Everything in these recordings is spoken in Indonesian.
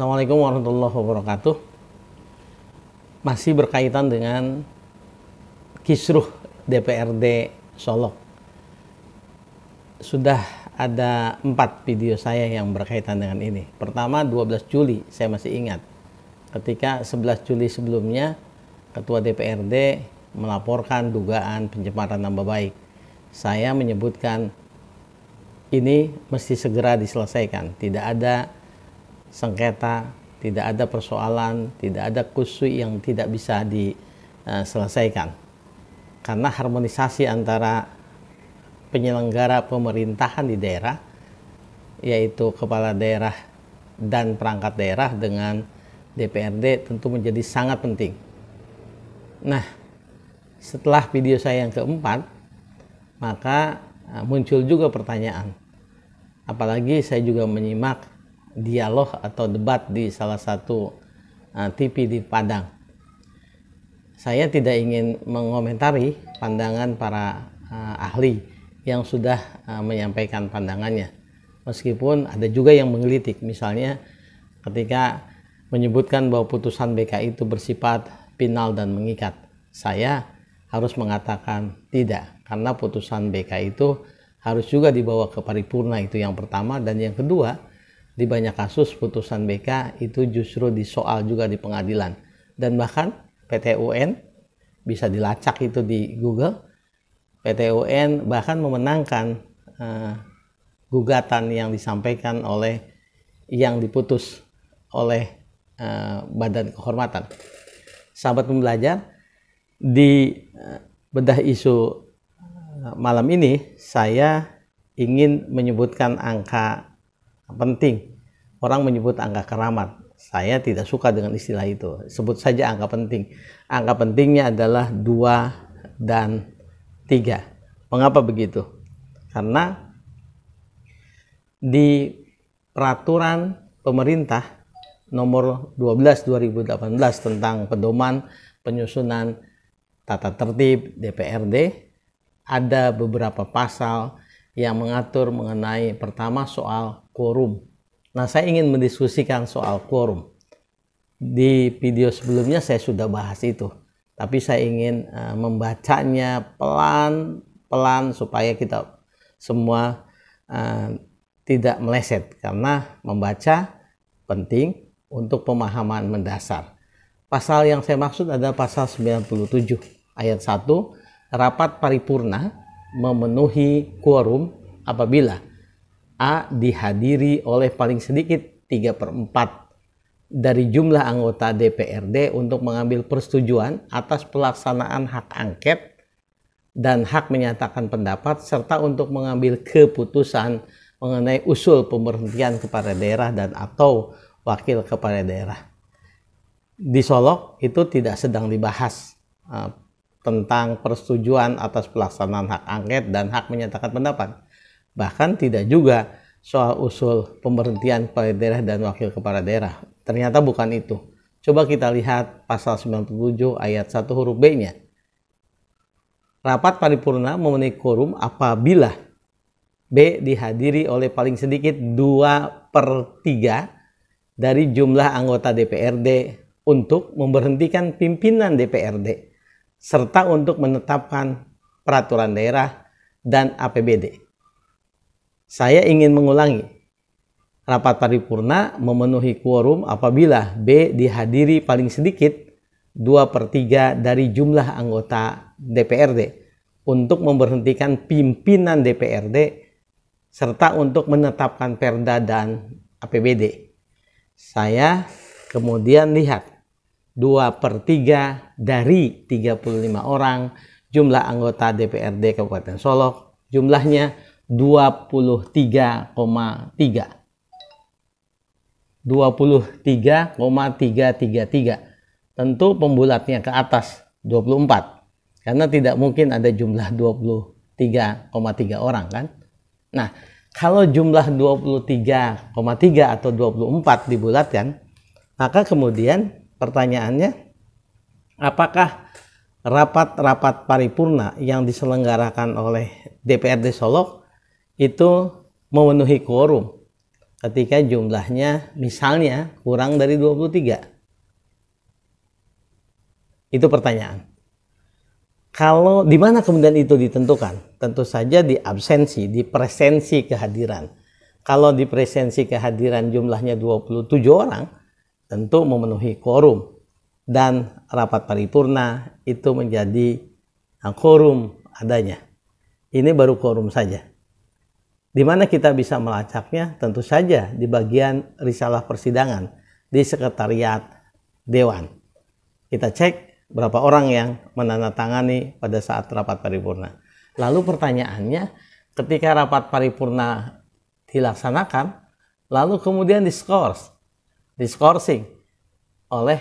Assalamualaikum warahmatullahi wabarakatuh. Masih berkaitan dengan kisruh DPRD Solok. Sudah ada 4 video saya yang berkaitan dengan ini. Pertama 12 Juli, saya masih ingat. Ketika 11 Juli sebelumnya, Ketua DPRD melaporkan dugaan pencemaran nama baik. Saya menyebutkan ini mesti segera diselesaikan. Tidak ada sengketa, tidak ada persoalan, tidak ada kusui yang tidak bisa diselesaikan. Karena harmonisasi antara penyelenggara pemerintahan di daerah, yaitu kepala daerah dan perangkat daerah dengan DPRD tentu menjadi sangat penting. Nah, setelah video saya yang keempat, maka muncul juga pertanyaan. Apalagi saya juga menyimak dialog atau debat di salah satu TV di Padang. Saya tidak ingin mengomentari pandangan para ahli yang sudah menyampaikan pandangannya. Meskipun ada juga yang menggelitik, misalnya ketika menyebutkan bahwa putusan BK itu bersifat final dan mengikat. Saya harus mengatakan tidak, karena putusan BK itu harus juga dibawa ke paripurna, itu yang pertama. Dan yang kedua, di banyak kasus putusan BK itu justru disoal juga di pengadilan. Dan bahkan PT UN, bisa dilacak itu di Google, PT UN bahkan memenangkan gugatan yang disampaikan oleh yang diputus oleh Badan Kehormatan. Sahabat pembelajar, di bedah isu malam ini saya ingin menyebutkan angka penting. Orang menyebut angka keramat. Saya tidak suka dengan istilah itu. Sebut saja angka penting. Angka pentingnya adalah 2 dan 3. Mengapa begitu? Karena di peraturan pemerintah nomor 12 2018 tentang pedoman penyusunan tata tertib DPRD, ada beberapa pasal yang mengatur mengenai pertama soal quorum. Nah, saya ingin mendiskusikan soal quorum. Di video sebelumnya saya sudah bahas itu, tapi saya ingin membacanya pelan-pelan supaya kita semua tidak meleset, karena membaca penting untuk pemahaman mendasar. Pasal yang saya maksud adalah pasal 97 ayat 1, rapat paripurna memenuhi quorum apabila A. dihadiri oleh paling sedikit 3/4 dari jumlah anggota DPRD untuk mengambil persetujuan atas pelaksanaan hak angket dan hak menyatakan pendapat, serta untuk mengambil keputusan mengenai usul pemberhentian kepala daerah dan atau wakil kepala daerah. Di Solok itu tidak sedang dibahas tentang persetujuan atas pelaksanaan hak angket dan hak menyatakan pendapat. Bahkan tidak juga soal usul pemberhentian kepala daerah dan wakil kepala daerah. Ternyata bukan itu. Coba kita lihat pasal 97 ayat 1 huruf B-nya. Rapat paripurna memenuhi quorum apabila B. dihadiri oleh paling sedikit 2/3 dari jumlah anggota DPRD untuk memberhentikan pimpinan DPRD serta untuk menetapkan peraturan daerah dan APBD. Saya ingin mengulangi. Rapat paripurna memenuhi quorum apabila B. dihadiri paling sedikit 2/3 dari jumlah anggota DPRD untuk memberhentikan pimpinan DPRD serta untuk menetapkan perda dan APBD. Saya kemudian lihat 2/3 dari 35 orang jumlah anggota DPRD Kabupaten Solok, jumlahnya 23,3. 23,333. Tentu pembulatnya ke atas 24. Karena tidak mungkin ada jumlah 23,3 orang kan. Nah, kalau jumlah 23,3 atau 24 dibulatkan, maka kemudian pertanyaannya, apakah rapat-rapat paripurna yang diselenggarakan oleh DPRD Solok itu memenuhi quorum? ketika jumlahnya misalnya kurang dari 23? Itu pertanyaan. Kalau di mana kemudian itu ditentukan? Tentu saja di absensi, di presensi kehadiran. Kalau di presensi kehadiran jumlahnya 27 orang, tentu memenuhi quorum. Dan rapat paripurna itu menjadi quorum adanya. Ini baru quorum saja. Di mana kita bisa melacaknya? Tentu saja di bagian risalah persidangan, di sekretariat Dewan. Kita cek berapa orang yang menandatangani pada saat rapat paripurna. Lalu pertanyaannya, ketika rapat paripurna dilaksanakan, lalu kemudian diskorsing oleh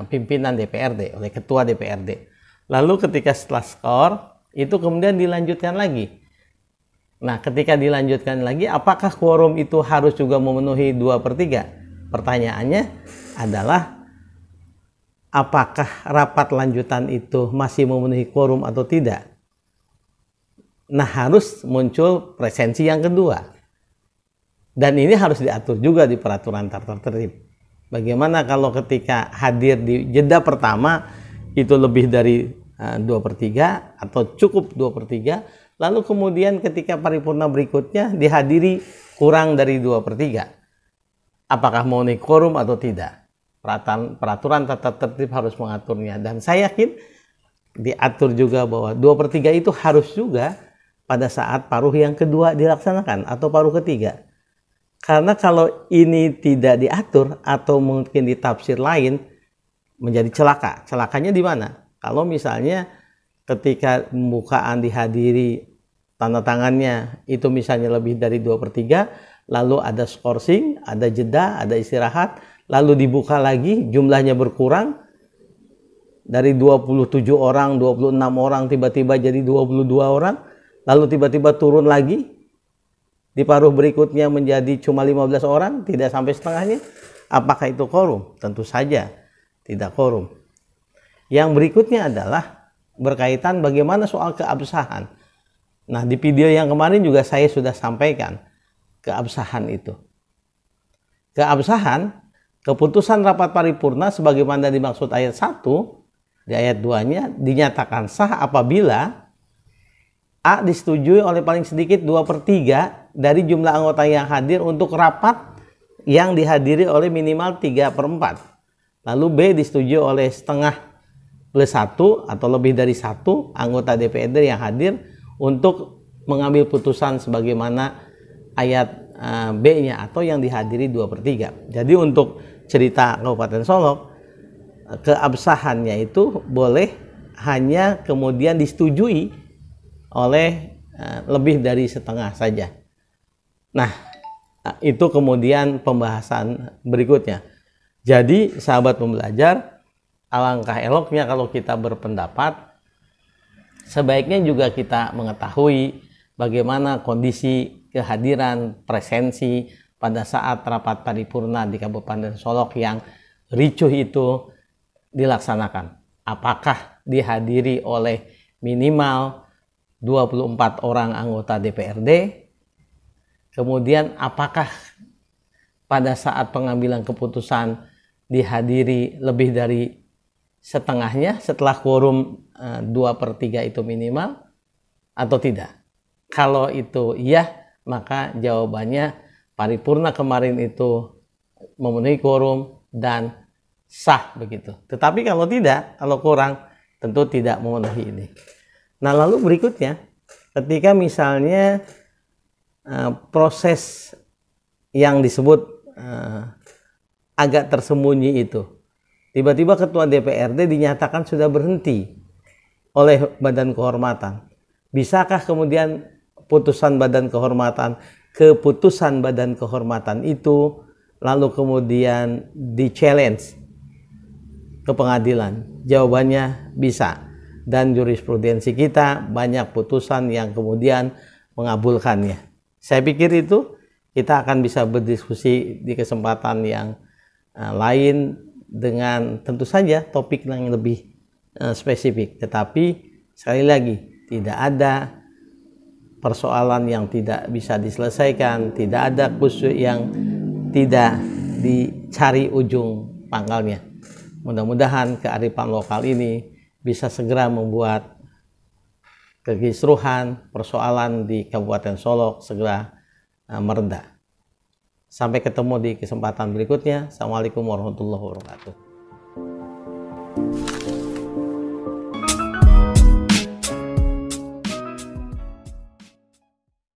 pimpinan DPRD, oleh ketua DPRD. Lalu ketika setelah skor, itu kemudian dilanjutkan lagi. Nah, ketika dilanjutkan lagi, apakah quorum itu harus juga memenuhi 2/3? Pertanyaannya adalah, apakah rapat lanjutan itu masih memenuhi quorum atau tidak? Nah, harus muncul presensi yang kedua. Dan ini harus diatur juga di peraturan tata tertib. Bagaimana kalau ketika hadir di jeda pertama itu lebih dari 2/3 atau cukup 2/3, lalu kemudian ketika paripurna berikutnya dihadiri kurang dari 2/3. Apakah memenuhi quorum atau tidak? Peraturan tata tertib harus mengaturnya, dan saya yakin diatur juga bahwa 2/3 itu harus juga pada saat paruh yang kedua dilaksanakan atau paruh ketiga. Karena kalau ini tidak diatur atau mungkin ditafsir lain, menjadi celaka. Celakanya di mana? Kalau misalnya ketika pembukaan dihadiri tanda tangannya itu misalnya lebih dari 2/3, lalu ada skorsing, ada jeda, ada istirahat, lalu dibuka lagi, jumlahnya berkurang dari 27 orang, 26 orang tiba-tiba jadi 22 orang, lalu tiba-tiba turun lagi di paruh berikutnya menjadi cuma 15 orang, tidak sampai setengahnya. Apakah itu quorum? Tentu saja tidak quorum. Yang berikutnya adalah berkaitan bagaimana soal keabsahan. Nah, di video yang kemarin juga saya sudah sampaikan keabsahan itu. Keabsahan, keputusan rapat paripurna sebagaimana dimaksud ayat 1, di ayat 2-nya dinyatakan sah apabila A disetujui oleh paling sedikit 2/3 dari jumlah anggota yang hadir untuk rapat yang dihadiri oleh minimal 3/4. Lalu B disetujui oleh setengah plus 1 atau lebih dari 1 anggota DPRD yang hadir untuk mengambil putusan sebagaimana ayat B-nya atau yang dihadiri 2/3. Jadi untuk cerita Kabupaten Solok, keabsahannya itu boleh hanya kemudian disetujui oleh lebih dari setengah saja. Nah, itu kemudian pembahasan berikutnya. Jadi sahabat pembelajar, alangkah eloknya kalau kita berpendapat, sebaiknya juga kita mengetahui bagaimana kondisi kehadiran presensi pada saat rapat paripurna di Kabupaten Solok yang ricuh itu dilaksanakan. Apakah dihadiri oleh minimal 24 orang anggota DPRD? Kemudian apakah pada saat pengambilan keputusan dihadiri lebih dari setengahnya setelah quorum 2/3 itu minimal atau tidak? Kalau itu iya, maka jawabannya paripurna kemarin itu memenuhi quorum dan sah begitu. Tetapi kalau tidak, kalau kurang, tentu tidak memenuhi ini. Nah, lalu berikutnya, ketika misalnya proses yang disebut agak tersembunyi itu, tiba-tiba ketua DPRD dinyatakan sudah berhenti oleh Badan Kehormatan. Bisakah kemudian keputusan Badan Kehormatan itu lalu kemudian di-challenge ke pengadilan? Jawabannya bisa. Dan jurisprudensi kita banyak putusan yang kemudian mengabulkannya. Saya pikir itu kita akan bisa berdiskusi di kesempatan yang lain dengan tentu saja topik yang lebih spesifik. Tetapi sekali lagi, tidak ada persoalan yang tidak bisa diselesaikan, tidak ada khusyuk yang tidak dicari ujung pangkalnya. Mudah-mudahan kearifan lokal ini bisa segera membuat kekisruhan persoalan di Kabupaten Solok segera mereda. Sampai ketemu di kesempatan berikutnya. Assalamualaikum warahmatullahi wabarakatuh.